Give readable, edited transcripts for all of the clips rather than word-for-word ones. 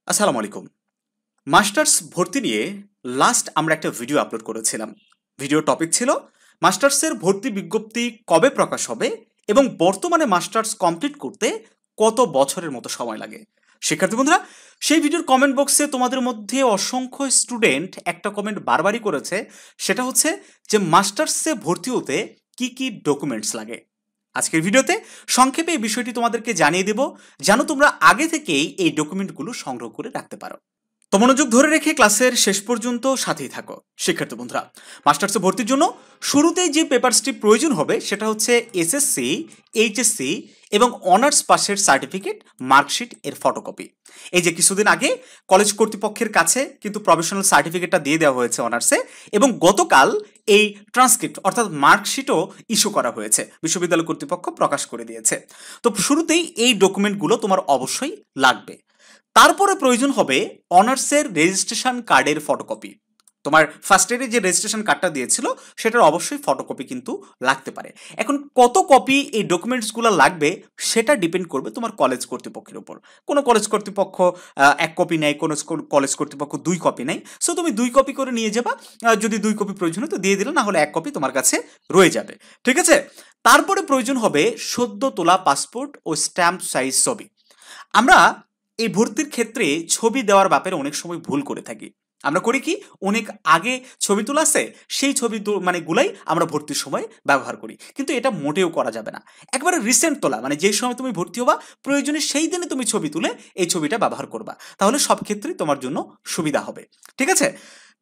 আসসালামু আলাইকুম। মাস্টার্স ভর্তি নিয়ে লাস্ট আমরা একটা ভিডিও আপলোড করেছিলাম। ভিডিও টপিক ছিল মাস্টার্সের ভর্তি বিজ্ঞপ্তি কবে প্রকাশ হবে এবং বর্তমানে মাস্টার্স কমপ্লিট করতে কত বছরের মতো সময় লাগে। শিক্ষার্থী বন্ধুরা, সেই ভিডিওর কমেন্ট বক্সে তোমাদের মধ্যে অসংখ্য স্টুডেন্ট একটা কমেন্ট বারবারই করেছে, সেটা হচ্ছে যে মাস্টার্সে ভর্তি হতে কি কি ডকুমেন্টস লাগে। আজকের ভিডিওতে সংক্ষেপে এই বিষয়টি তোমাদেরকে জানিয়ে দেব, যেন তোমরা আগে থেকেই এই ডকুমেন্টগুলো সংগ্রহ করে রাখতে পারো। তো মনোযোগ ধরে রেখে ক্লাসের শেষ পর্যন্ত সাথেই থাকো। শিক্ষার্থী বন্ধুরা, মাস্টার্সে ভর্তির জন্য শুরুতেই যে পেপারসটি প্রয়োজন হবে সেটা হচ্ছে এসএসসি, এইচএসসি এবং অনার্স পাসের সার্টিফিকেট, মার্কশিট এর ফটোকপি। এই যে কিছুদিন আগে কলেজ কর্তৃপক্ষের কাছে কিন্তু প্রফেশনাল সার্টিফিকেটটা দিয়ে দেওয়া হয়েছে অনার্সে, এবং গতকাল এই ট্রান্সক্রিপ্ট অর্থাৎ মার্কশিটও ইস্যু করা হয়েছে, বিশ্ববিদ্যালয় কর্তৃপক্ষ প্রকাশ করে দিয়েছে। তো শুরুতেই এই ডকুমেন্টগুলো তোমার অবশ্যই লাগবে। তারপরে প্রয়োজন হবে অনার্সের রেজিস্ট্রেশন কার্ডের ফটোকপি। তোমার ফার্স্ট ইয়ারে যে রেজিস্ট্রেশন কার্ডটা দিয়েছিল সেটার অবশ্যই ফটোকপি কিন্তু লাগতে পারে। এখন কত কপি এই ডকুমেন্টসগুলো লাগবে সেটা ডিপেন্ড করবে তোমার কলেজ কর্তৃপক্ষের উপর। কোনো কলেজ কর্তৃপক্ষ এক কপি নেয়, কোনো কলেজ কর্তৃপক্ষ 2 কপি নেয়। সো তুমি 2 কপি করে নিয়ে যাবা। যদি 2 কপি প্রয়োজন হয় তো দিয়ে দিলে, না হলে 1 কপি তোমার কাছে রয়ে যাবে। ঠিক আছে। তারপরে প্রয়োজন হবে সদ্য তোলা পাসপোর্ট ও স্ট্যাম্প সাইজ ছবি। আমরা এই ভর্তির ক্ষেত্রে ছবি দেওয়ার ব্যাপারে অনেক সময় ভুল করে থাকি। আমরা করি কি, অনেক আগে ছবি তোলা আছে, সেই ছবি মানে গুলাই আমরা ভর্তির সময় ব্যবহার করি, কিন্তু এটা মোটেও করা যাবে না। একবারে রিসেন্ট তোলা, মানে যেই সময় তুমি ভর্তি হবা প্রয়োজনে সেই দিনে তুমি ছবি তুলে এই ছবিটা ব্যবহার করবা, তাহলে সব ক্ষেত্রেই তোমার জন্য সুবিধা হবে। ঠিক আছে।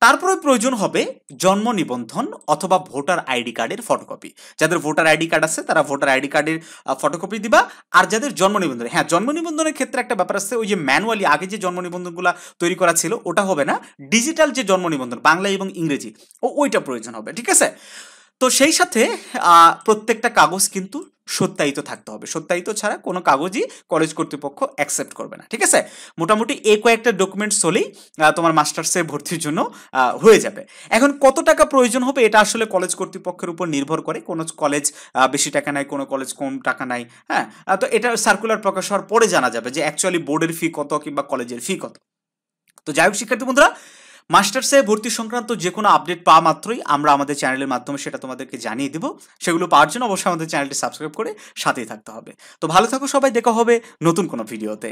তারপরে প্রয়োজন হবে জন্ম নিবন্ধন অথবা ভোটার আইডি কার্ডের ফটোকপি। যাদের ভোটার আইডি কার্ড আছে তারা ভোটার আইডি কার্ডের ফটোকপি দিবা। আর যাদের জন্ম নিবন্ধন, হ্যাঁ জন্ম নিবন্ধনের ক্ষেত্রে একটা ব্যাপার আছে, ওই যে ম্যানুয়ালি আগে যে জন্ম নিবন্ধনগুলো তৈরি করা ছিল ওটা হবে না, ডিজিটাল যে জন্ম নিবন্ধন বাংলা এবং ইংরেজি ওইটা প্রয়োজন হবে। ঠিক আছে। তো সেই সাথে প্রত্যেকটা কাগজ কিন্তু সত্যায়িত থাকতে হবে। সত্যায়িত ছাড়া কোনো কাগজই কলেজ কর্তৃপক্ষ অ্যাকসেপ্ট করবে না। ঠিক আছে। মোটামুটি এই কয়েকটা ডকুমেন্টস হলেই তোমার মাস্টার্সে ভর্তির জন্য হয়ে যাবে। এখন কত টাকা প্রয়োজন হবে এটা আসলে কলেজ কর্তৃপক্ষের উপর নির্ভর করে। কোনো কলেজ বেশি টাকা নেয়, কোনো কলেজ কম টাকা নেয়। হ্যাঁ, তো এটা সার্কুলার প্রকাশ হওয়ার পরে জানা যাবে যে অ্যাকচুয়ালি বোর্ডের ফি কত কিংবা কলেজের ফি কত। তো যাই হোক শিক্ষার্থী বন্ধুরা, মাস্টার্সে ভর্তি সংক্রান্ত যে কোনো আপডেট পাওয়া মাত্রই আমরা আমাদের চ্যানেলের মাধ্যমে সেটা তোমাদেরকে জানিয়ে দেবো। সেগুলো পাওয়ার জন্য অবশ্যই আমাদের চ্যানেলটি সাবস্ক্রাইব করে সাথেই থাকতে হবে। তো ভালো থাকো সবাই, দেখা হবে নতুন কোনো ভিডিওতে।